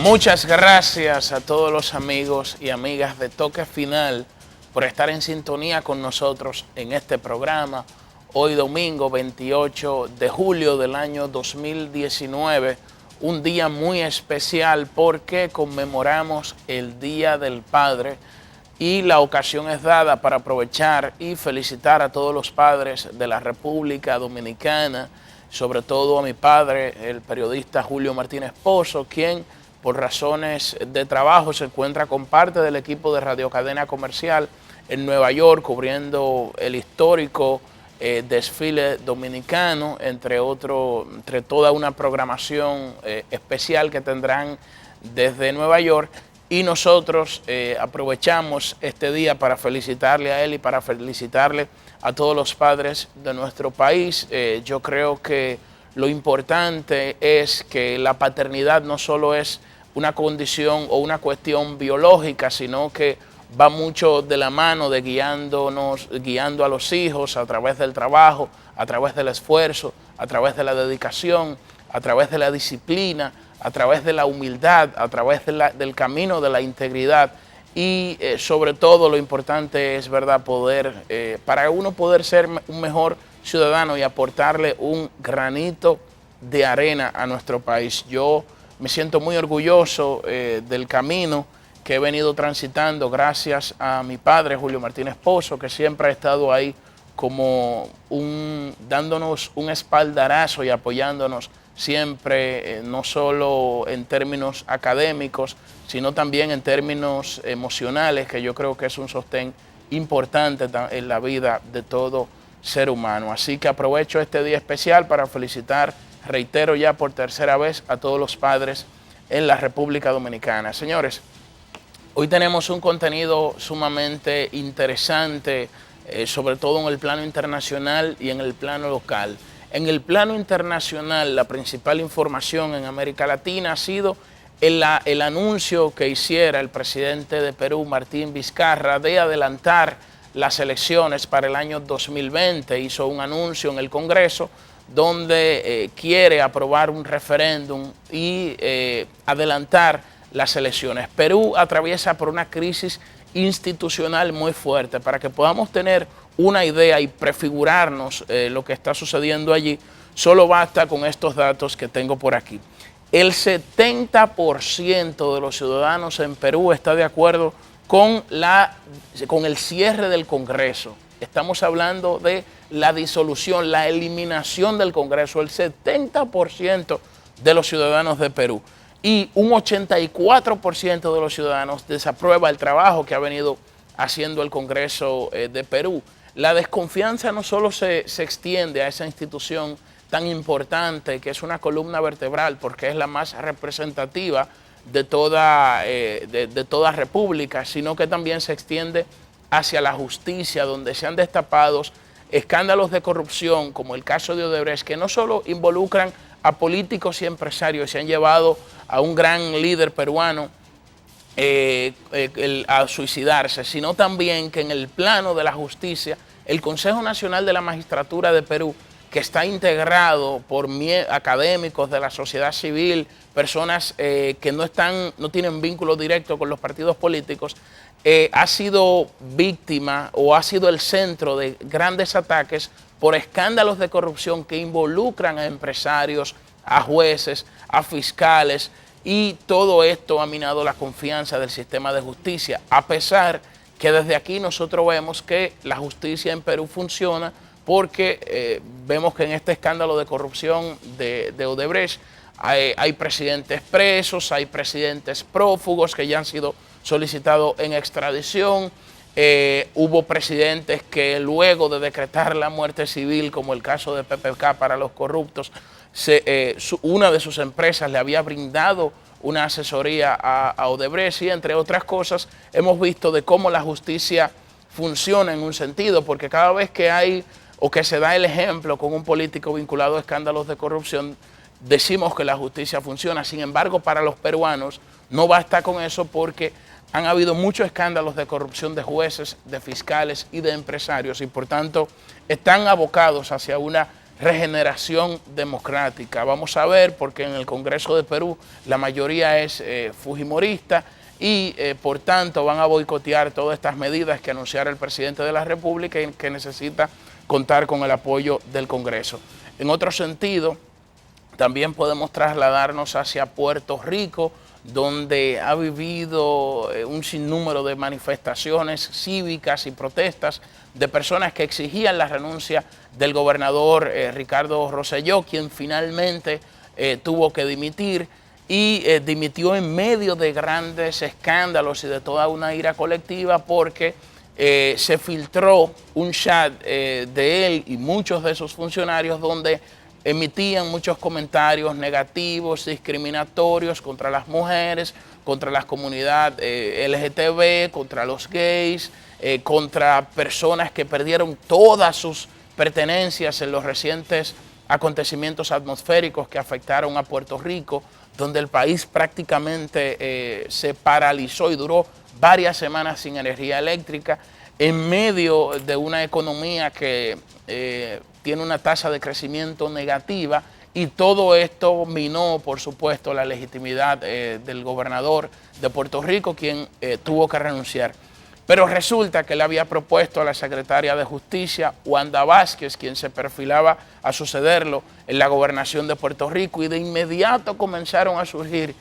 Muchas gracias a todos los amigos y amigas de Toque Final por estar en sintonía con nosotros en este programa. Hoy domingo 28 de julio del año 2019, un día muy especial porque conmemoramos el Día del Padre y la ocasión es dada para aprovechar y felicitar a todos los padres de la República Dominicana, sobre todo a mi padre, el periodista Julio Martínez Pozo, quien por razones de trabajo se encuentra con parte del equipo de Radio Cadena Comercial en Nueva York, cubriendo el histórico desfile dominicano, entre toda una programación especial que tendrán desde Nueva York. Y nosotros aprovechamos este día para felicitarle a él y para felicitarle a todos los padres de nuestro país. Yo creo que lo importante es que la paternidad no solo es una condición o una cuestión biológica, sino que va mucho de la mano de guiando a los hijos a través del trabajo, a través del esfuerzo, a través de la dedicación, a través de la disciplina, a través de la humildad, a través del camino de la integridad. Y sobre todo lo importante es, ¿verdad?, para uno poder ser un mejor ciudadano y aportarle un granito de arena a nuestro país. Yo me siento muy orgulloso del camino que he venido transitando gracias a mi padre, Julio Martínez Pozo, que siempre ha estado ahí como dándonos un espaldarazo y apoyándonos siempre, no solo en términos académicos, sino también en términos emocionales, que yo creo que es un sostén importante en la vida de todo ser humano. Así que aprovecho este día especial para felicitar, reitero ya por tercera vez, a todos los padres en la República Dominicana. Señores, hoy tenemos un contenido sumamente interesante, sobre todo en el plano internacional y en el plano local. En el plano internacional, la principal información en América Latina ha sido el anuncio que hiciera el presidente de Perú, Martín Vizcarra, de adelantar las elecciones para el año 2020. Hizo un anuncio en el Congreso donde quiere aprobar un referéndum y adelantar las elecciones. Perú atraviesa por una crisis institucional muy fuerte. Para que podamos tener una idea y prefigurarnos lo que está sucediendo allí, solo basta con estos datos que tengo por aquí. El 70% de los ciudadanos en Perú está de acuerdo con el cierre del Congreso. Estamos hablando de la disolución, la eliminación del Congreso. El 70% de los ciudadanos de Perú. Y un 84% de los ciudadanos desaprueba el trabajo que ha venido haciendo el Congreso de Perú. La desconfianza no solo se extiende a esa institución tan importante, que es una columna vertebral, porque es la más representativa de toda república, sino que también se extiende hacia la justicia, donde se han destapado escándalos de corrupción, como el caso de Odebrecht, que no solo involucran a políticos y empresarios, se han llevado a un gran líder peruano a suicidarse, sino también que en el plano de la justicia, el Consejo Nacional de la Magistratura de Perú, que está integrado por académicos de la sociedad civil, personas que no tienen vínculo directo con los partidos políticos, ha sido víctima o ha sido el centro de grandes ataques por escándalos de corrupción que involucran a empresarios, a jueces, a fiscales, y todo esto ha minado la confianza del sistema de justicia, a pesar que desde aquí nosotros vemos que la justicia en Perú funciona, porque vemos que en este escándalo de corrupción de Odebrecht hay presidentes presos, hay presidentes prófugos que ya han sido solicitados en extradición. Hubo presidentes que luego de decretar la muerte civil, como el caso de PPK para los corruptos, una de sus empresas le había brindado una asesoría a Odebrecht, y entre otras cosas hemos visto de cómo la justicia funciona en un sentido, porque cada vez que hay o que se da el ejemplo con un político vinculado a escándalos de corrupción, decimos que la justicia funciona. Sin embargo, para los peruanos no basta con eso, porque han habido muchos escándalos de corrupción de jueces, de fiscales y de empresarios, y por tanto están abocados hacia una regeneración democrática. Vamos a ver, porque en el Congreso de Perú la mayoría es fujimorista y por tanto van a boicotear todas estas medidas que anunciara el presidente de la República y que necesita contar con el apoyo del Congreso. En otro sentido, también podemos trasladarnos hacia Puerto Rico, donde ha vivido un sinnúmero de manifestaciones cívicas y protestas de personas que exigían la renuncia del gobernador Ricardo Rosselló, quien finalmente tuvo que dimitir y dimitió en medio de grandes escándalos y de toda una ira colectiva porque se filtró un chat de él y muchos de sus funcionarios donde emitían muchos comentarios negativos, discriminatorios contra las mujeres, contra la comunidad LGTB, contra los gays, contra personas que perdieron todas sus pertenencias en los recientes acontecimientos atmosféricos que afectaron a Puerto Rico, donde el país prácticamente se paralizó y duró varias semanas sin energía eléctrica, en medio de una economía que tiene una tasa de crecimiento negativa, y todo esto minó, por supuesto, la legitimidad del gobernador de Puerto Rico, quien tuvo que renunciar. Pero resulta que él había propuesto a la secretaria de Justicia, Wanda Vázquez, quien se perfilaba a sucederlo en la gobernación de Puerto Rico, y de inmediato comenzaron a surgir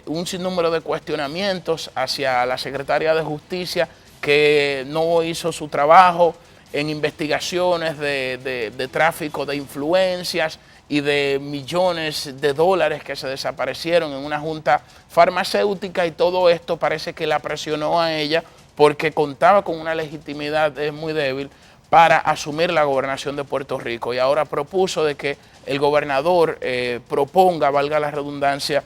un sinnúmero de cuestionamientos hacia la secretaria de Justicia, que no hizo su trabajo en investigaciones de tráfico de influencias y de millones de dólares que se desaparecieron en una junta farmacéutica, y todo esto parece que la presionó a ella porque contaba con una legitimidad muy débil para asumir la gobernación de Puerto Rico, y ahora propuso de que el gobernador proponga, valga la redundancia,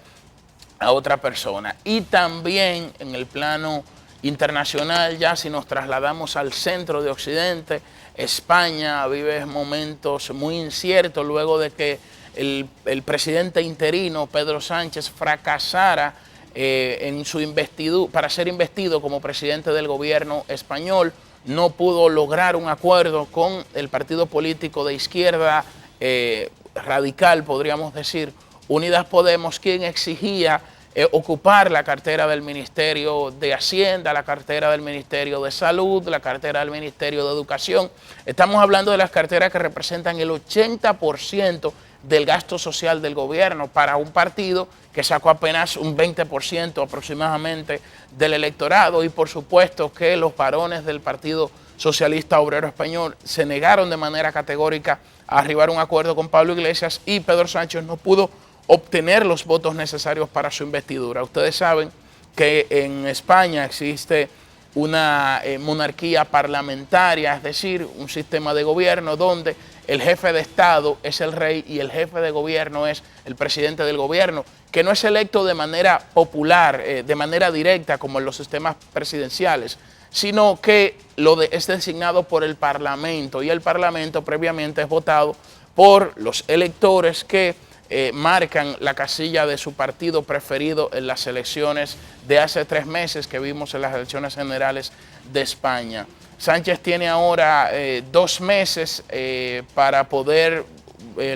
a otra persona. Y también en el plano internacional, ya si nos trasladamos al centro de Occidente, España vive momentos muy inciertos luego de que el presidente interino Pedro Sánchez fracasara en su investidura para ser investido como presidente del gobierno español. No pudo lograr un acuerdo con el partido político de izquierda radical, podríamos decir, Unidas Podemos, quien exigía ocupar la cartera del Ministerio de Hacienda, la cartera del Ministerio de Salud, la cartera del Ministerio de Educación. Estamos hablando de las carteras que representan el 80% del gasto social del gobierno para un partido que sacó apenas un 20% aproximadamente del electorado, y por supuesto que los varones del Partido Socialista Obrero Español se negaron de manera categórica a arribar a un acuerdo con Pablo Iglesias, y Pedro Sánchez no pudo obtener los votos necesarios para su investidura. Ustedes saben que en España existe una monarquía parlamentaria, es decir, un sistema de gobierno donde el jefe de Estado es el rey y el jefe de gobierno es el presidente del gobierno, que no es electo de manera popular, de manera directa como en los sistemas presidenciales, sino que es designado por el Parlamento, y el Parlamento previamente es votado por los electores que marcan la casilla de su partido preferido en las elecciones de hace 3 meses que vimos en las elecciones generales de España. Sánchez tiene ahora 2 meses para poder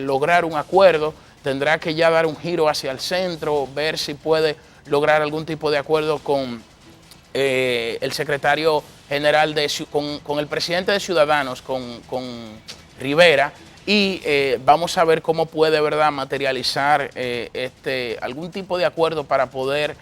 lograr un acuerdo. Tendrá que ya dar un giro hacia el centro, ver si puede lograr algún tipo de acuerdo con el secretario general, con el presidente de Ciudadanos, con Rivera, y vamos a ver cómo puede, ¿verdad?, materializar algún tipo de acuerdo para poder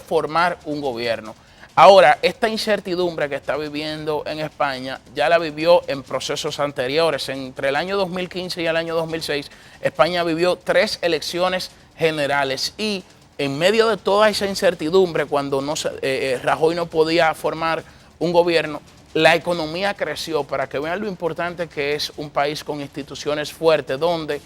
formar un gobierno. Ahora, esta incertidumbre que está viviendo en España ya la vivió en procesos anteriores. Entre el año 2015 y el año 2006, España vivió 3 elecciones generales, y en medio de toda esa incertidumbre, cuando Rajoy no podía formar un gobierno, la economía creció, para que vean lo importante que es un país con instituciones fuertes, donde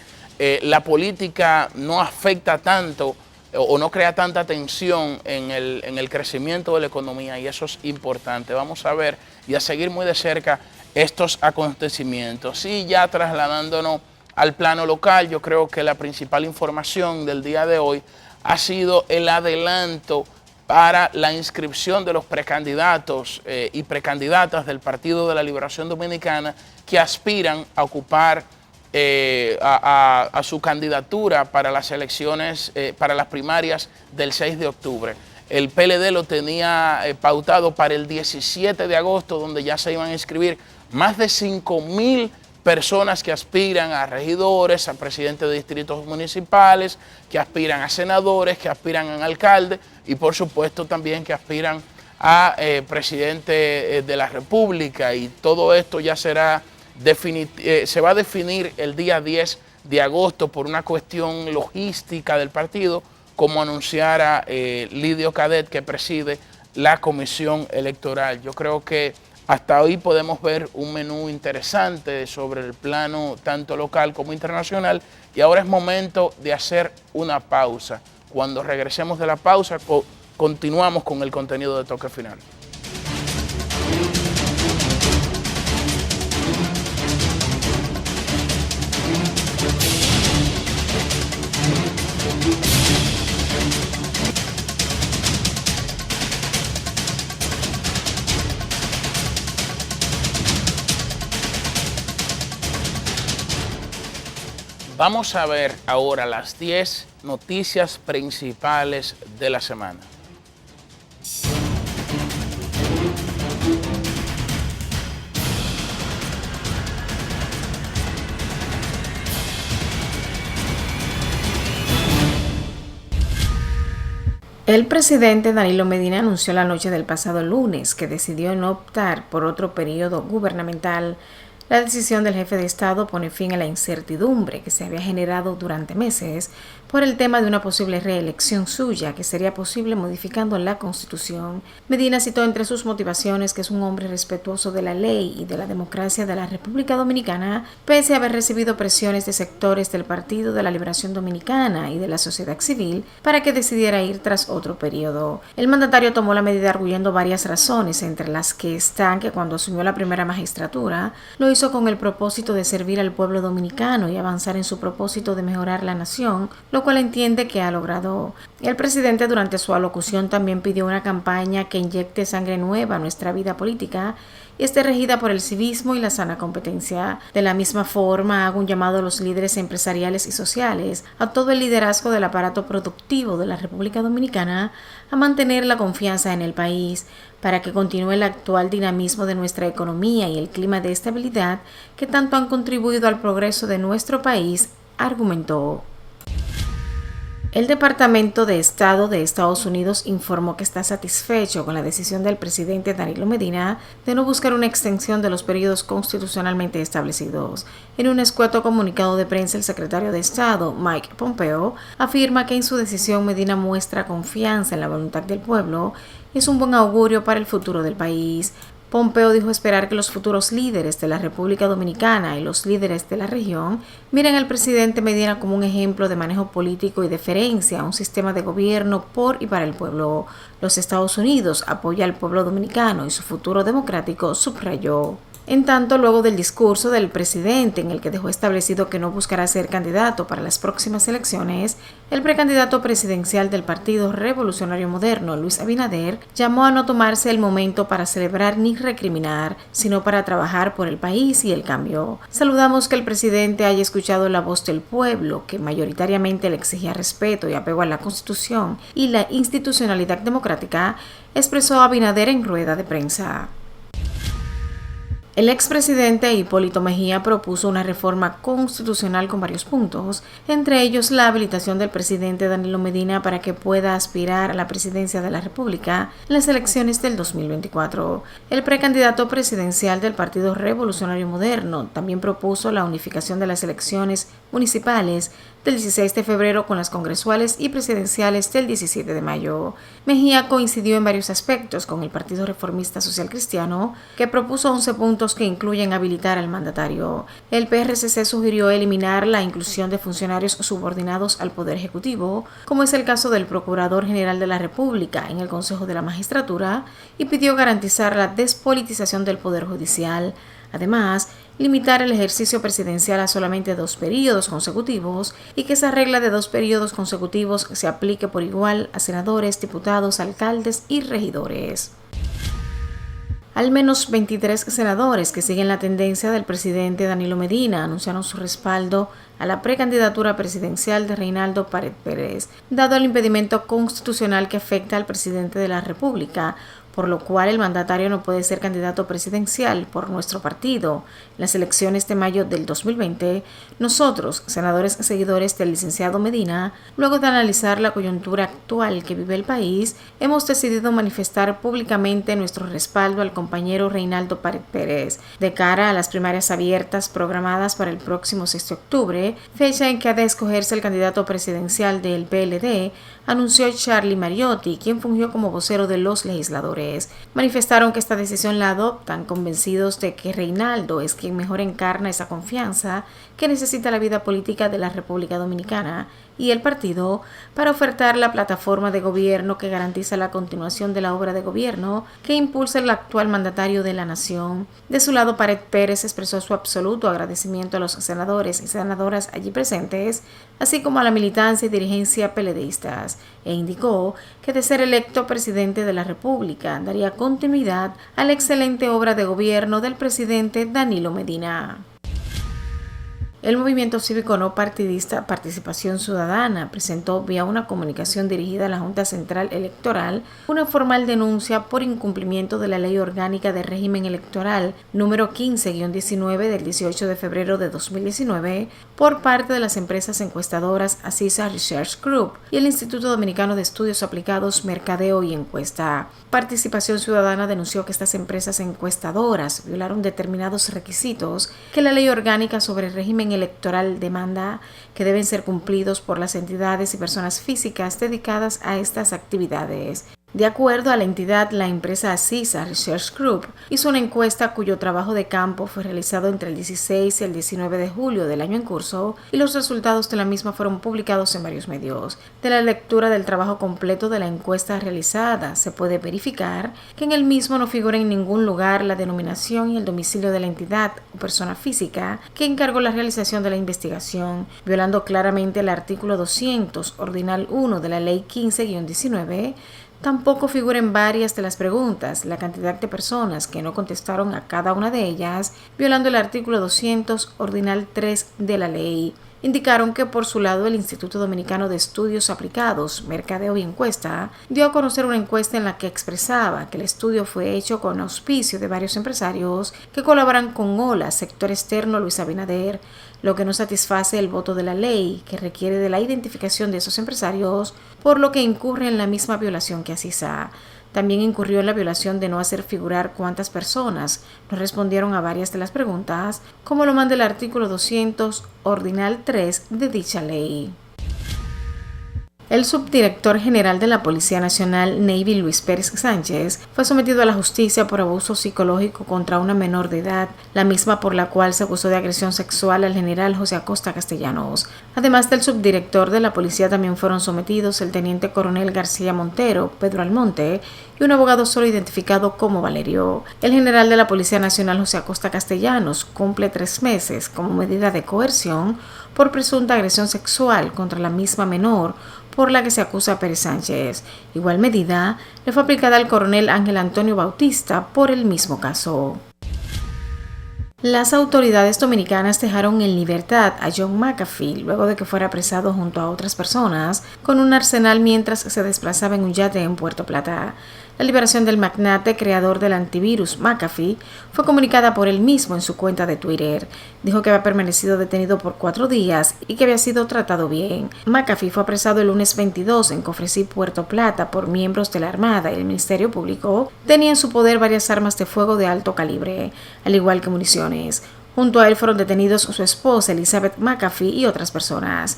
la política no afecta tanto o no crea tanta tensión en el crecimiento de la economía, y eso es importante. Vamos a ver y a seguir muy de cerca estos acontecimientos. Y ya trasladándonos al plano local, yo creo que la principal información del día de hoy ha sido el adelanto para la inscripción de los precandidatos y precandidatas del Partido de la Liberación Dominicana que aspiran a ocupar a su candidatura para las elecciones, para las primarias del 6 de octubre. El PLD lo tenía pautado para el 17 de agosto, donde ya se iban a inscribir más de 5,000 personas que aspiran a regidores, a presidentes de distritos municipales, que aspiran a senadores, que aspiran a alcaldes y por supuesto también que aspiran a presidente de la República, y todo esto ya será se va a definir el día 10 de agosto por una cuestión logística del partido, como anunciara Lidio Cadet, que preside la comisión electoral. Yo creo que hasta hoy podemos ver un menú interesante sobre el plano tanto local como internacional, y ahora es momento de hacer una pausa. Cuando regresemos de la pausa, continuamos con el contenido de Toque Final. Vamos a ver ahora las 10 noticias principales de la semana. El presidente Danilo Medina anunció la noche del pasado lunes que decidió no optar por otro periodo gubernamental. La decisión del jefe de Estado pone fin a la incertidumbre que se había generado durante meses por el tema de una posible reelección suya, que sería posible modificando la Constitución. Medina citó entre sus motivaciones que es un hombre respetuoso de la ley y de la democracia de la República Dominicana, pese a haber recibido presiones de sectores del Partido de la Liberación Dominicana y de la sociedad civil para que decidiera ir tras otro periodo. El mandatario tomó la medida arguyendo varias razones, entre las que están que cuando asumió la primera magistratura, lo hizo con el propósito de servir al pueblo dominicano y avanzar en su propósito de mejorar la nación, lo cual entiende que ha logrado. El presidente durante su alocución también pidió una campaña que inyecte sangre nueva a nuestra vida política y esté regida por el civismo y la sana competencia. De la misma forma, hago un llamado a los líderes empresariales y sociales, a todo el liderazgo del aparato productivo de la República Dominicana, a mantener la confianza en el país para que continúe el actual dinamismo de nuestra economía y el clima de estabilidad que tanto han contribuido al progreso de nuestro país, argumentó. El Departamento de Estado de Estados Unidos informó que está satisfecho con la decisión del presidente Danilo Medina de no buscar una extensión de los periodos constitucionalmente establecidos. En un escueto comunicado de prensa, el secretario de Estado, Mike Pompeo, afirma que en su decisión Medina muestra confianza en la voluntad del pueblo y es un buen augurio para el futuro del país. Pompeo dijo esperar que los futuros líderes de la República Dominicana y los líderes de la región miren al presidente Medina como un ejemplo de manejo político y deferencia a un sistema de gobierno por y para el pueblo. Los Estados Unidos apoyan al pueblo dominicano y su futuro democrático, subrayó. En tanto, luego del discurso del presidente en el que dejó establecido que no buscará ser candidato para las próximas elecciones, el precandidato presidencial del Partido Revolucionario Moderno, Luis Abinader, llamó a no tomarse el momento para celebrar ni recriminar, sino para trabajar por el país y el cambio. Saludamos que el presidente haya escuchado la voz del pueblo, que mayoritariamente le exigía respeto y apego a la Constitución y la institucionalidad democrática, expresó Abinader en rueda de prensa. El expresidente Hipólito Mejía propuso una reforma constitucional con varios puntos, entre ellos la habilitación del presidente Danilo Medina para que pueda aspirar a la presidencia de la República en las elecciones del 2024. El precandidato presidencial del Partido Revolucionario Moderno también propuso la unificación de las elecciones municipales del 16 de febrero con las congresuales y presidenciales del 17 de mayo. Mejía coincidió en varios aspectos con el Partido Reformista Social Cristiano, que propuso 11 puntos que incluyen habilitar al mandatario. El PRCC sugirió eliminar la inclusión de funcionarios subordinados al Poder Ejecutivo, como es el caso del Procurador General de la República en el Consejo de la Magistratura, y pidió garantizar la despolitización del Poder Judicial. Además, limitar el ejercicio presidencial a solamente 2 periodos consecutivos y que esa regla de 2 periodos consecutivos se aplique por igual a senadores, diputados, alcaldes y regidores. Al menos 23 senadores que siguen la tendencia del presidente Danilo Medina anunciaron su respaldo a la precandidatura presidencial de Reinaldo Pared Pérez, dado el impedimento constitucional que afecta al presidente de la República, por lo cual el mandatario no puede ser candidato presidencial por nuestro partido. En las elecciones de mayo del 2020, nosotros, senadores seguidores del licenciado Medina, luego de analizar la coyuntura actual que vive el país, hemos decidido manifestar públicamente nuestro respaldo al compañero Reinaldo Pared Pérez de cara a las primarias abiertas programadas para el próximo 6 de octubre, fecha en que ha de escogerse el candidato presidencial del PLD, anunció Charlie Mariotti, quien fungió como vocero de los legisladores. Manifestaron que esta decisión la adoptan convencidos de que Reinaldo es quien mejor encarna esa confianza que necesita la vida política de la República Dominicana y el partido para ofertar la plataforma de gobierno que garantiza la continuación de la obra de gobierno que impulsa el actual mandatario de la nación. De su lado, Pared Pérez expresó su absoluto agradecimiento a los senadores y senadoras allí presentes, así como a la militancia y dirigencia PLDistas, e indicó que de ser electo presidente de la República daría continuidad a la excelente obra de gobierno del presidente Danilo Medina. El movimiento cívico no partidista Participación Ciudadana presentó vía una comunicación dirigida a la Junta Central Electoral una formal denuncia por incumplimiento de la Ley Orgánica de Régimen Electoral número 15-19 del 18 de febrero de 2019 por parte de las empresas encuestadoras Asisa Research Group y el Instituto Dominicano de Estudios Aplicados Mercadeo y Encuesta. Participación Ciudadana denunció que estas empresas encuestadoras violaron determinados requisitos que la Ley Orgánica sobre Régimen Electoral demanda que deben ser cumplidos por las entidades y personas físicas dedicadas a estas actividades. De acuerdo a la entidad, la empresa Asisa Research Group hizo una encuesta cuyo trabajo de campo fue realizado entre el 16 y el 19 de julio del año en curso y los resultados de la misma fueron publicados en varios medios. De la lectura del trabajo completo de la encuesta realizada, se puede verificar que en el mismo no figura en ningún lugar la denominación y el domicilio de la entidad o persona física que encargó la realización de la investigación, violando claramente el artículo 200, ordinal 1 de la Ley 15-19. Tampoco figura en varias de las preguntas la cantidad de personas que no contestaron a cada una de ellas, violando el artículo 200, ordinal 3 de la ley. Indicaron que por su lado el Instituto Dominicano de Estudios Aplicados, Mercadeo y Encuesta dio a conocer una encuesta en la que expresaba que el estudio fue hecho con auspicio de varios empresarios que colaboran con OLA, sector externo Luis Abinader, lo que no satisface el voto de la ley que requiere de la identificación de esos empresarios, por lo que incurre en la misma violación que Asisa. También incurrió en la violación de no hacer figurar cuántas personas no respondieron a varias de las preguntas, como lo manda el artículo 200, ordinal 3 de dicha ley. El subdirector general de la Policía Nacional, Navy Luis Pérez Sánchez, fue sometido a la justicia por abuso psicológico contra una menor de edad, la misma por la cual se acusó de agresión sexual al general José Acosta Castellanos. Además del subdirector de la policía también fueron sometidos el teniente coronel García Montero, Pedro Almonte, y un abogado solo identificado como Valerio. El general de la Policía Nacional, José Acosta Castellanos, cumple 3 meses como medida de coerción por presunta agresión sexual contra la misma menor, por la que se acusa a Pérez Sánchez. Igual medida le fue aplicada al coronel Ángel Antonio Bautista por el mismo caso. Las autoridades dominicanas dejaron en libertad a John McAfee luego de que fuera apresado junto a otras personas con un arsenal mientras se desplazaba en un yate en Puerto Plata. La liberación del magnate creador del antivirus McAfee fue comunicada por él mismo en su cuenta de Twitter. Dijo que había permanecido detenido por 4 días y que había sido tratado bien. McAfee fue apresado el lunes 22 en Cofresí, Puerto Plata, por miembros de la Armada y el Ministerio Público. Tenía en su poder varias armas de fuego de alto calibre, al igual que municiones. Junto a él fueron detenidos su esposa Elizabeth McAfee y otras personas.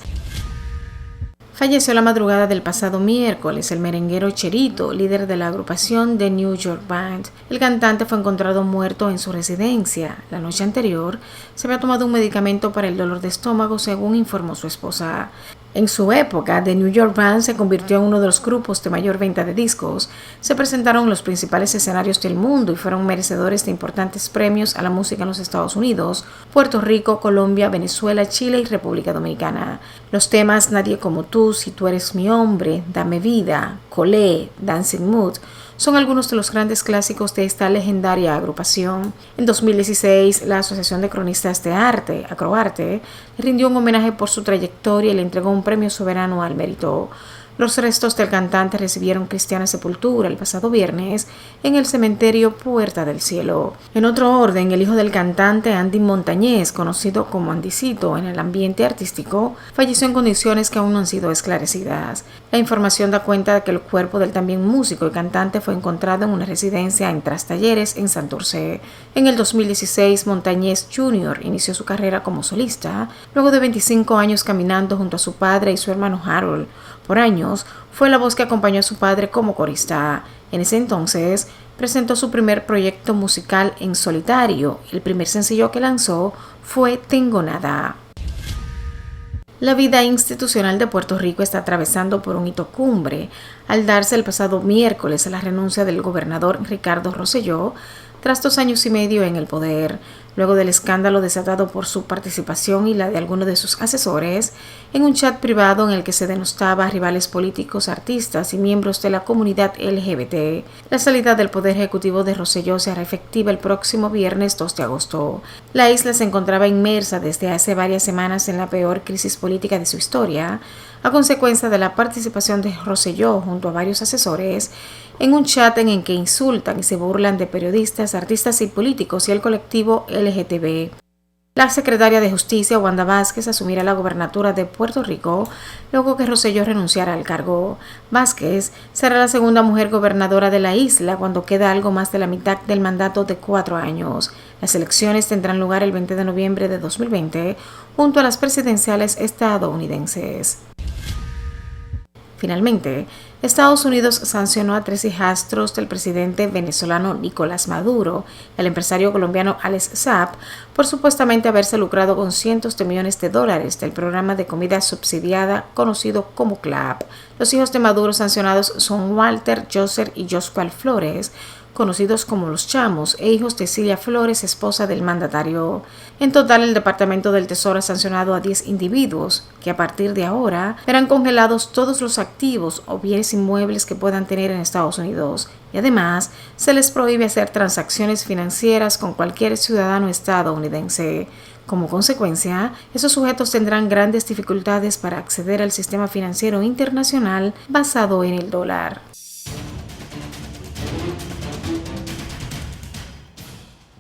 Falleció la madrugada del pasado miércoles el merenguero Cherito, líder de la agrupación The New York Band. El cantante fue encontrado muerto en su residencia. La noche anterior se había tomado un medicamento para el dolor de estómago, según informó su esposa. En su época, The New York Band se convirtió en uno de los grupos de mayor venta de discos. Se presentaron en los principales escenarios del mundo y fueron merecedores de importantes premios a la música en los Estados Unidos, Puerto Rico, Colombia, Venezuela, Chile y República Dominicana. Los temas Nadie como tú, Si tú eres mi hombre, Dame vida, Colé, Dancing Mood son algunos de los grandes clásicos de esta legendaria agrupación. En 2016, la Asociación de Cronistas de Arte, Acroarte, le rindió un homenaje por su trayectoria y le entregó un premio soberano al mérito. Los restos del cantante recibieron cristiana sepultura el pasado viernes en el cementerio Puerta del Cielo. En otro orden, el hijo del cantante, Andy Montañez, conocido como Andicito en el ambiente artístico, falleció en condiciones que aún no han sido esclarecidas. La información da cuenta de que el cuerpo del también músico y cantante fue encontrado en una residencia en Trastalleres, en Santurce. En el 2016, Montañez Jr. inició su carrera como solista, luego de 25 años caminando junto a su padre y su hermano Harold. Por años, fue la voz que acompañó a su padre como corista. En ese entonces, presentó su primer proyecto musical en solitario. El primer sencillo que lanzó fue Tengo Nada. La vida institucional de Puerto Rico está atravesando por un hito cumbre al darse el pasado miércoles la renuncia del gobernador Ricardo Rosselló tras 2 años y medio en el poder, luego del escándalo desatado por su participación y la de algunos de sus asesores en un chat privado en el que se denostaba a rivales políticos, artistas y miembros de la comunidad LGBT. La salida del Poder Ejecutivo de Rosselló se hará efectiva el próximo viernes 2 de agosto. La isla se encontraba inmersa desde hace varias semanas en la peor crisis política de su historia, a consecuencia de la participación de Rosselló junto a varios asesores en un chat en el que insultan y se burlan de periodistas, artistas y políticos y el colectivo LGTB. La secretaria de Justicia, Wanda Vázquez, asumirá la gobernatura de Puerto Rico luego que Rosselló renunciara al cargo. Vázquez será la segunda mujer gobernadora de la isla cuando queda algo más de la mitad del mandato de 4 años. Las elecciones tendrán lugar el 20 de noviembre de 2020 junto a las presidenciales estadounidenses. Finalmente, Estados Unidos sancionó a 3 hijastros del presidente venezolano Nicolás Maduro, el empresario colombiano Alex Saab, por supuestamente haberse lucrado con cientos de millones de dólares del programa de comida subsidiada conocido como CLAP. Los hijos de Maduro sancionados son Walter, Joseph y Josué Flores, conocidos como Los Chamos, e hijos de Cilia Flores, esposa del mandatario. En total, el Departamento del Tesoro ha sancionado a 10 individuos, que a partir de ahora verán congelados todos los activos o bienes inmuebles que puedan tener en Estados Unidos, y además se les prohíbe hacer transacciones financieras con cualquier ciudadano estadounidense. Como consecuencia, esos sujetos tendrán grandes dificultades para acceder al sistema financiero internacional basado en el dólar.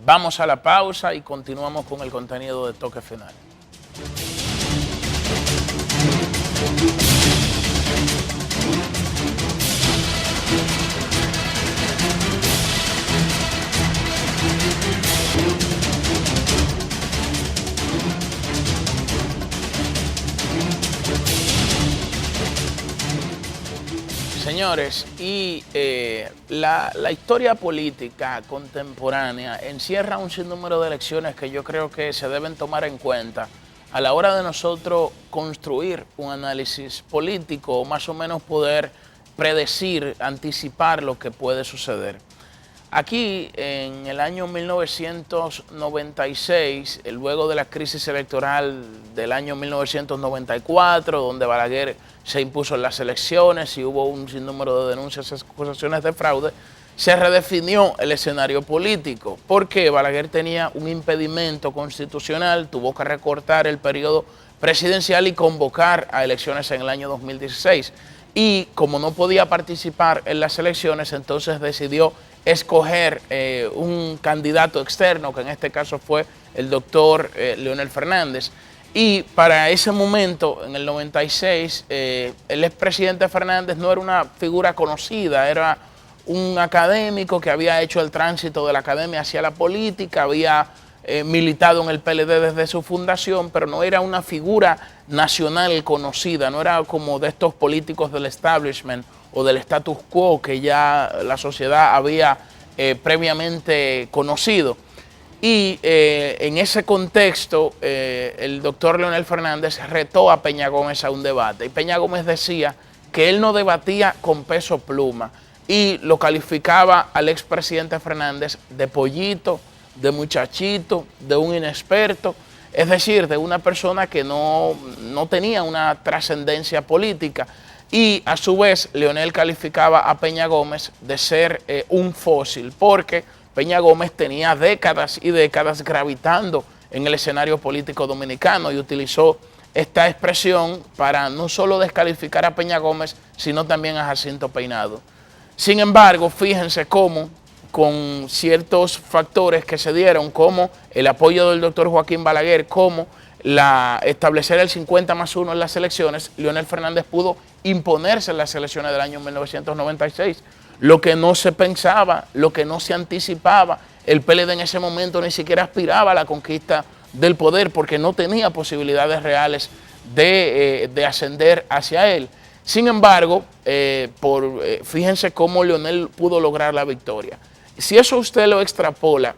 Vamos a la pausa y continuamos con el contenido de Toque Final. Señores, y la historia política contemporánea encierra un sinnúmero de lecciones que yo creo que se deben tomar en cuenta a la hora de nosotros construir un análisis político o más o menos poder predecir, anticipar lo que puede suceder. Aquí, en el año 1996, luego de la crisis electoral del año 1994, donde Balaguer se impuso en las elecciones y hubo un sinnúmero de denuncias y acusaciones de fraude, se redefinió el escenario político, porque Balaguer tenía un impedimento constitucional, tuvo que recortar el periodo presidencial y convocar a elecciones en el año 2016. Y como no podía participar en las elecciones, entonces decidió escoger un candidato externo, que en este caso fue el doctor Leonel Fernández. Y para ese momento, en el 96, el expresidente Fernández no era una figura conocida, era un académico que había hecho el tránsito de la academia hacia la política, había militado en el PLD desde su fundación, pero no era una figura nacional conocida, no era como de estos políticos del establishment o del status quo que ya la sociedad había previamente conocido. Y en ese contexto, el doctor Leonel Fernández retó a Peña Gómez a un debate. Y Peña Gómez decía que él no debatía con peso pluma y lo calificaba al expresidente Fernández de pollito, de muchachito, de un inexperto, es decir, de una persona que no tenía una trascendencia política. Y a su vez, Leonel calificaba a Peña Gómez de ser un fósil, porque Peña Gómez tenía décadas y décadas gravitando en el escenario político dominicano y utilizó esta expresión para no solo descalificar a Peña Gómez, sino también a Jacinto Peinado. Sin embargo, fíjense cómo, con ciertos factores que se dieron, como el apoyo del doctor Joaquín Balaguer, como establecer el 50+1 en las elecciones, Leonel Fernández pudo imponerse en las elecciones del año 1996. Lo que no se pensaba, lo que no se anticipaba, el PLD en ese momento ni siquiera aspiraba a la conquista del poder porque no tenía posibilidades reales de ascender hacia él. Sin embargo, fíjense cómo Leonel pudo lograr la victoria. Si eso usted lo extrapola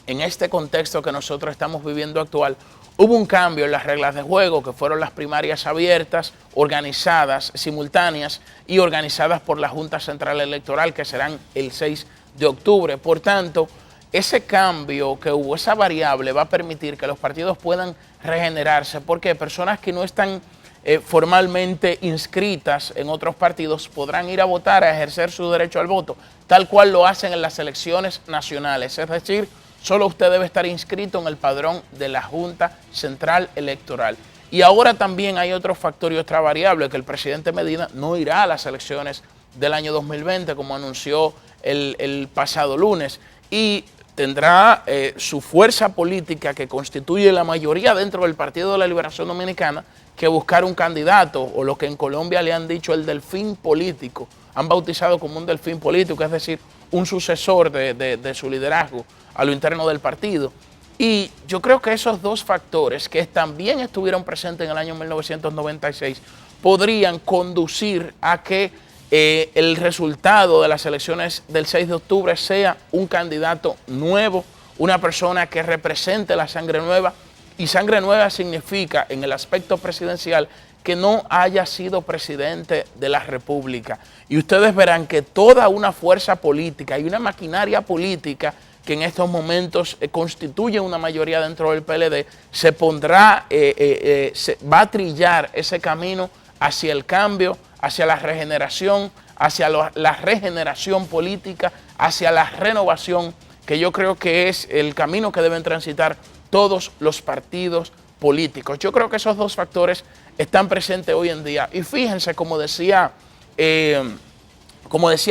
en este contexto que nosotros estamos viviendo actual, hubo un cambio en las reglas de juego, que fueron las primarias abiertas, organizadas, simultáneas y organizadas por la Junta Central Electoral, que serán el 6 de octubre. Por tanto, ese cambio que hubo, esa variable, va a permitir que los partidos puedan regenerarse, porque personas que no están formalmente inscritas en otros partidos podrán ir a votar, a ejercer su derecho al voto, tal cual lo hacen en las elecciones nacionales. Es decir, solo usted debe estar inscrito en el padrón de la Junta Central Electoral. Y ahora también hay otro factor y otra variable, que el presidente Medina no irá a las elecciones del año 2020, como anunció el pasado lunes, y tendrá su fuerza política, que constituye la mayoría dentro del Partido de la Liberación Dominicana, que buscar un candidato, o lo que en Colombia le han dicho el delfín político. Han bautizado como un delfín político, es decir, un sucesor de su liderazgo a lo interno del partido. Y yo creo que esos dos factores, que también estuvieron presentes en el año 1996, podrían conducir a que el resultado de las elecciones del 6 de octubre sea un candidato nuevo, una persona que represente la sangre nueva. Y sangre nueva significa, en el aspecto presidencial, que no haya sido presidente de la República. Y ustedes verán que toda una fuerza política y una maquinaria política que en estos momentos constituye una mayoría dentro del PLD, se pondrá, va a trillar ese camino hacia el cambio, hacia la regeneración, hacia la regeneración política, hacia la renovación, que yo creo que es el camino que deben transitar todos los partidos políticos. Yo creo que esos dos factores están presentes hoy en día. Y fíjense, como decía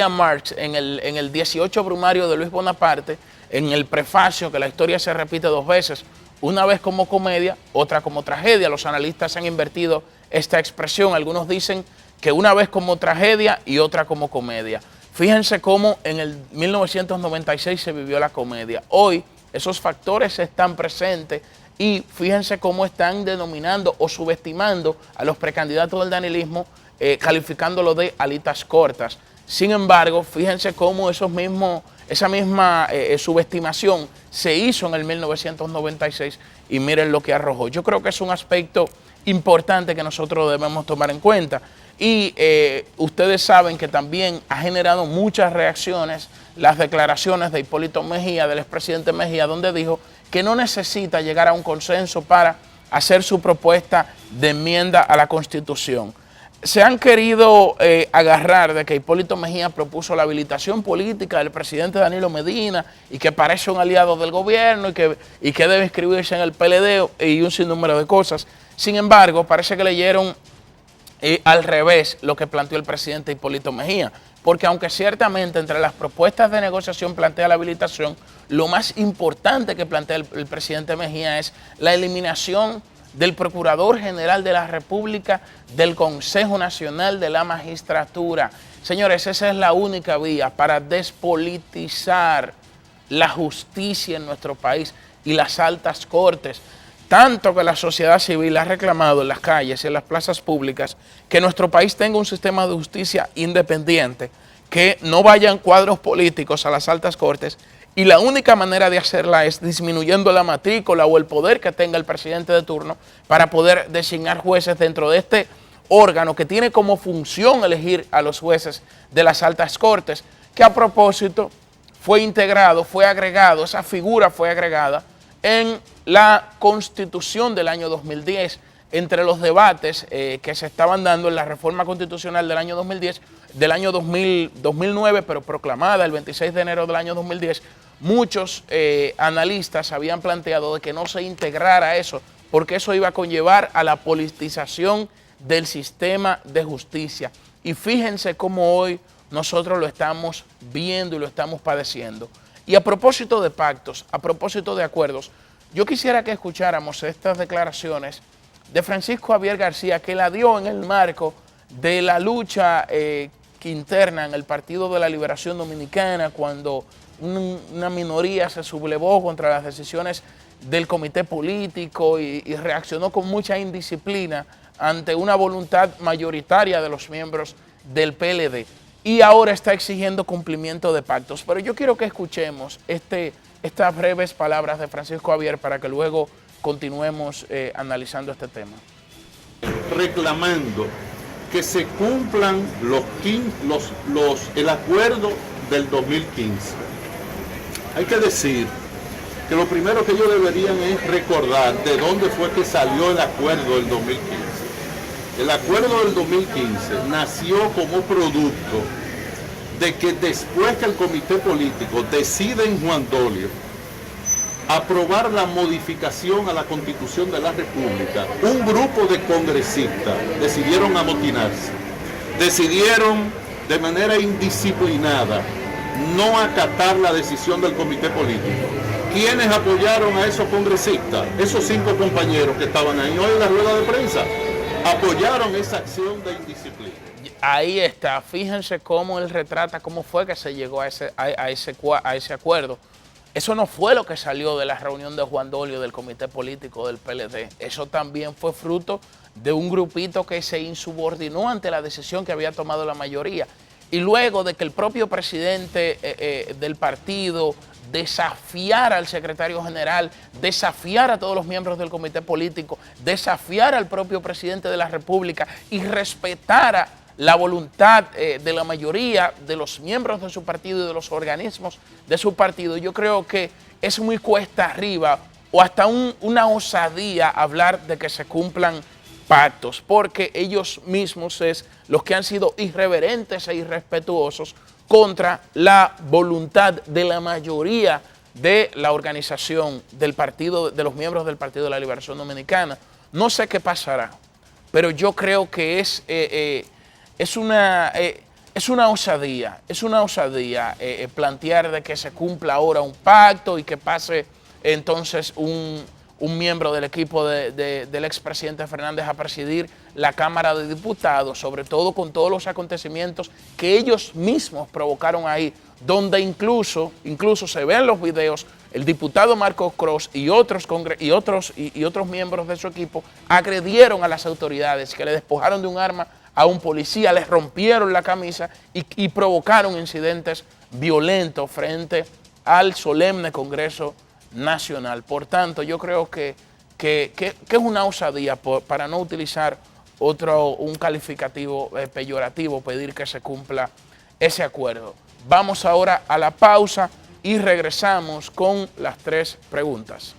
Marx en el 18 brumario de Luis Bonaparte, en el prefacio, que la historia se repite dos veces, una vez como comedia, otra como tragedia. Los analistas han invertido esta expresión. Algunos dicen que una vez como tragedia y otra como comedia. Fíjense cómo en el 1996 se vivió la comedia. Hoy esos factores están presentes y fíjense cómo están denominando o subestimando a los precandidatos del danilismo, calificándolo de alitas cortas. Sin embargo, fíjense cómo esa misma subestimación se hizo en el 1996 y miren lo que arrojó. Yo creo que es un aspecto importante que nosotros debemos tomar en cuenta. Y ustedes saben que también ha generado muchas reacciones las declaraciones de Hipólito Mejía, del expresidente Mejía, donde dijo que no necesita llegar a un consenso para hacer su propuesta de enmienda a la Constitución. Se han querido agarrar de que Hipólito Mejía propuso la habilitación política del presidente Danilo Medina y que parece un aliado del gobierno y que debe inscribirse en el PLD y un sinnúmero de cosas. Sin embargo, parece que leyeron al revés lo que planteó el presidente Hipólito Mejía, porque aunque ciertamente entre las propuestas de negociación plantea la habilitación, lo más importante que plantea el presidente Mejía es la eliminación del Procurador General de la República, del Consejo Nacional de la Magistratura. Señores, esa es la única vía para despolitizar la justicia en nuestro país y las altas cortes. Tanto que la sociedad civil ha reclamado en las calles y en las plazas públicas que nuestro país tenga un sistema de justicia independiente, que no vayan cuadros políticos a las altas cortes y la única manera de hacerla es disminuyendo la matrícula o el poder que tenga el presidente de turno para poder designar jueces dentro de este órgano que tiene como función elegir a los jueces de las altas cortes, que a propósito fue integrado, fue agregado, esa figura fue agregada en la Constitución del año 2010, entre los debates que se estaban dando en la reforma constitucional del año 2010, del año 2009, pero proclamada el 26 de enero del año 2010, muchos analistas habían planteado de que no se integrara eso, porque eso iba a conllevar a la politización del sistema de justicia. Y fíjense cómo hoy nosotros lo estamos viendo y lo estamos padeciendo. Y a propósito de pactos, a propósito de acuerdos, yo quisiera que escucháramos estas declaraciones de Francisco Javier García, que la dio en el marco de la lucha interna en el Partido de la Liberación Dominicana, cuando una minoría se sublevó contra las decisiones del comité político y reaccionó con mucha indisciplina ante una voluntad mayoritaria de los miembros del PLD. Y ahora está exigiendo cumplimiento de pactos. Pero yo quiero que escuchemos estas breves palabras de Francisco Javier para que luego continuemos analizando este tema. Reclamando que se cumplan el acuerdo del 2015. Hay que decir que lo primero que ellos deberían es recordar de dónde fue que salió el acuerdo del 2015. El acuerdo del 2015 nació como producto de que después que el comité político decide en Juan Dolio aprobar la modificación a la Constitución de la República, un grupo de congresistas decidieron amotinarse, decidieron de manera indisciplinada no acatar la decisión del comité político. ¿Quiénes apoyaron a esos congresistas? Esos 5 compañeros que estaban ahí hoy en la rueda de prensa apoyaron esa acción de indisciplina. Ahí está, fíjense cómo él retrata cómo fue que se llegó a ese acuerdo. Eso no fue lo que salió de la reunión de Juan Dolio del comité político del PLD. Eso también fue fruto de un grupito que se insubordinó ante la decisión que había tomado la mayoría. Y luego de que el propio presidente del partido desafiara al secretario general, desafiara a todos los miembros del comité político, desafiara al propio presidente de la República y respetara la voluntad de la mayoría de los miembros de su partido y de los organismos de su partido, yo creo que es muy cuesta arriba o hasta una osadía hablar de que se cumplan pactos, porque ellos mismos es los que han sido irreverentes e irrespetuosos contra la voluntad de la mayoría de la organización del partido, de los miembros del Partido de la Liberación Dominicana. No sé qué pasará, pero yo creo que es una osadía plantear de que se cumpla ahora un pacto y que pase entonces un miembro del equipo del expresidente Fernández a presidir la Cámara de Diputados, sobre todo con todos los acontecimientos que ellos mismos provocaron ahí, donde incluso se ven los videos, el diputado Marcos Cross y otros miembros de su equipo agredieron a las autoridades, que le despojaron de un arma a un policía, les rompieron la camisa y provocaron incidentes violentos frente al solemne Congreso Nacional. Por tanto, yo creo que es una osadía, para no utilizar un calificativo peyorativo, pedir que se cumpla ese acuerdo. Vamos ahora a la pausa y regresamos con las 3 preguntas.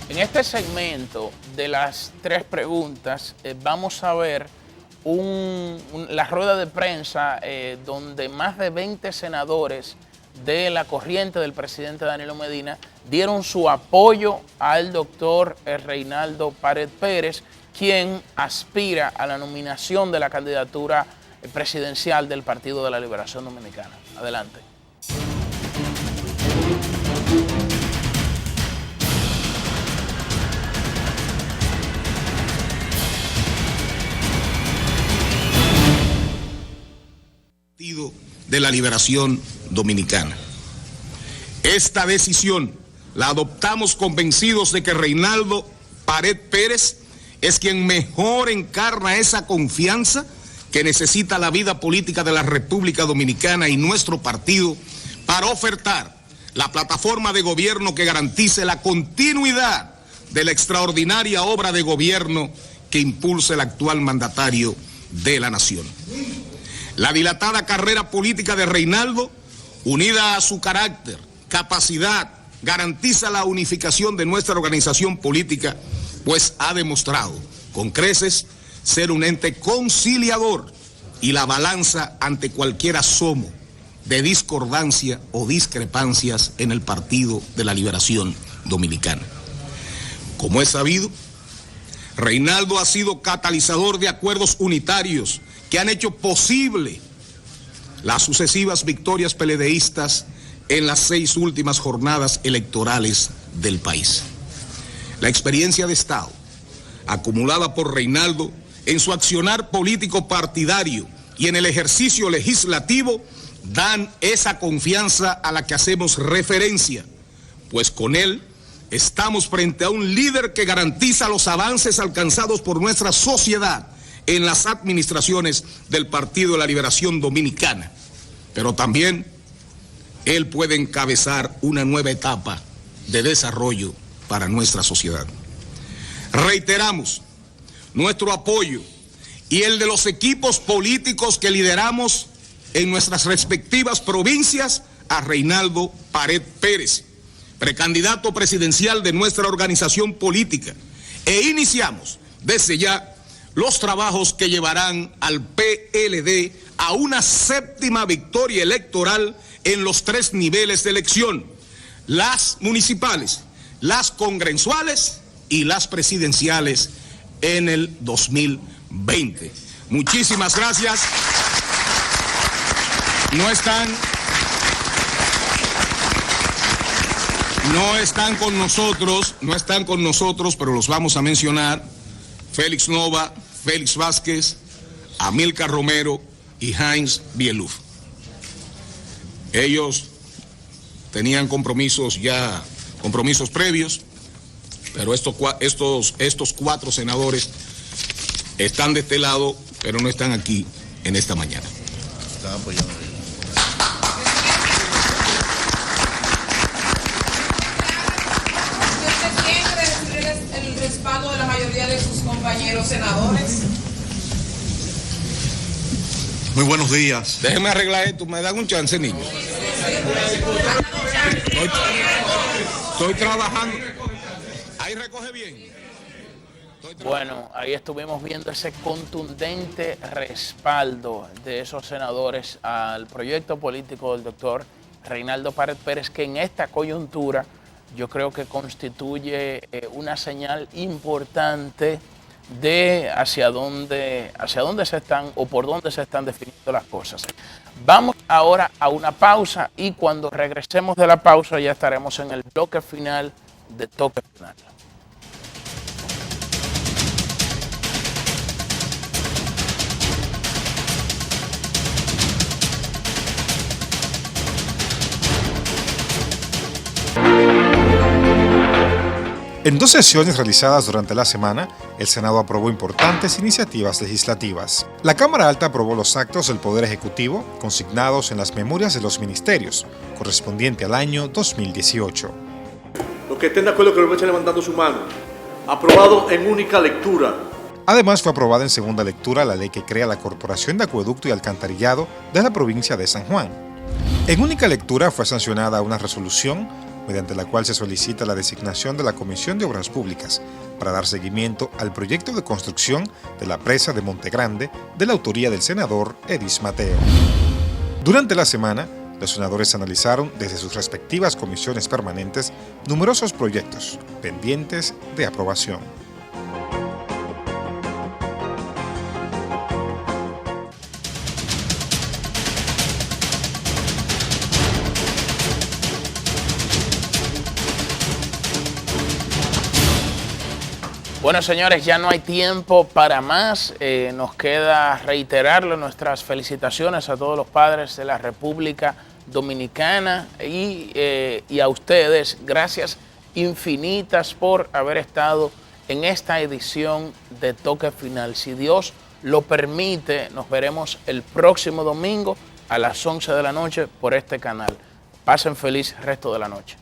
En este segmento de las 3 preguntas vamos a ver la rueda de prensa donde más de 20 senadores de la corriente del presidente Danilo Medina dieron su apoyo al doctor Reinaldo Pared Pérez, quien aspira a la nominación de la candidatura presidencial del Partido de la Liberación Dominicana. Adelante. de la Liberación Dominicana. Esta decisión la adoptamos convencidos de que Reinaldo Pared Pérez es quien mejor encarna esa confianza que necesita la vida política de la República Dominicana y nuestro partido para ofertar la plataforma de gobierno que garantice la continuidad de la extraordinaria obra de gobierno que impulsa el actual mandatario de la nación. La dilatada carrera política de Reinaldo, unida a su carácter, capacidad, garantiza la unificación de nuestra organización política, pues ha demostrado con creces ser un ente conciliador y la balanza ante cualquier asomo de discordancia o discrepancias en el Partido de la Liberación Dominicana. Como es sabido, Reinaldo ha sido catalizador de acuerdos unitarios que han hecho posible las sucesivas victorias peledeístas en las 6 últimas jornadas electorales del país. La experiencia de Estado acumulada por Reinaldo en su accionar político partidario y en el ejercicio legislativo dan esa confianza a la que hacemos referencia, pues con él estamos frente a un líder que garantiza los avances alcanzados por nuestra sociedad en las administraciones del Partido de la Liberación Dominicana, pero también él puede encabezar una nueva etapa de desarrollo para nuestra sociedad. Reiteramos nuestro apoyo y el de los equipos políticos que lideramos en nuestras respectivas provincias a Reinaldo Pared Pérez, precandidato presidencial de nuestra organización política, e iniciamos desde ya los trabajos que llevarán al PLD a una 7ª victoria electoral en los 3 niveles de elección: las municipales, las congresuales y las presidenciales en el 2020. Muchísimas gracias. No están con nosotros, pero los vamos a mencionar: Félix Nova, Félix Vázquez, Amílcar Romero y Heinz Bieluf. Ellos tenían compromisos previos, pero estos 4 senadores están de este lado, pero no están aquí en esta mañana. Están apoyando. El respaldo de la mayoría de sus compañeros senadores. Muy buenos días. Déjeme arreglar esto, me dan un chance, niño. Estoy trabajando. Ahí recoge bien. Bueno, ahí estuvimos viendo ese contundente respaldo de esos senadores al proyecto político del doctor Reinaldo Pared Pérez, que en esta coyuntura yo creo que constituye una señal importante de hacia dónde se están o por dónde se están definiendo las cosas. Vamos ahora a una pausa y cuando regresemos de la pausa ya estaremos en el bloque final de Toque Final. En 2 sesiones realizadas durante la semana, el Senado aprobó importantes iniciativas legislativas. La Cámara Alta aprobó los actos del Poder Ejecutivo consignados en las memorias de los ministerios, correspondiente al año 2018. Los que estén de acuerdo que lo echen levantando su mano. Aprobado en única lectura. Además, fue aprobada en segunda lectura la ley que crea la Corporación de Acueducto y Alcantarillado de la provincia de San Juan. En única lectura fue sancionada una resolución mediante la cual se solicita la designación de la Comisión de Obras Públicas para dar seguimiento al proyecto de construcción de la presa de Montegrande de la autoría del senador Edis Mateo. Durante la semana, los senadores analizaron desde sus respectivas comisiones permanentes numerosos proyectos pendientes de aprobación. Bueno, señores, ya no hay tiempo para más. Nos queda reiterarle nuestras felicitaciones a todos los padres de la República Dominicana y a ustedes. Gracias infinitas por haber estado en esta edición de Toque Final. Si Dios lo permite, nos veremos el próximo domingo a las 11 de la noche por este canal. Pasen feliz resto de la noche.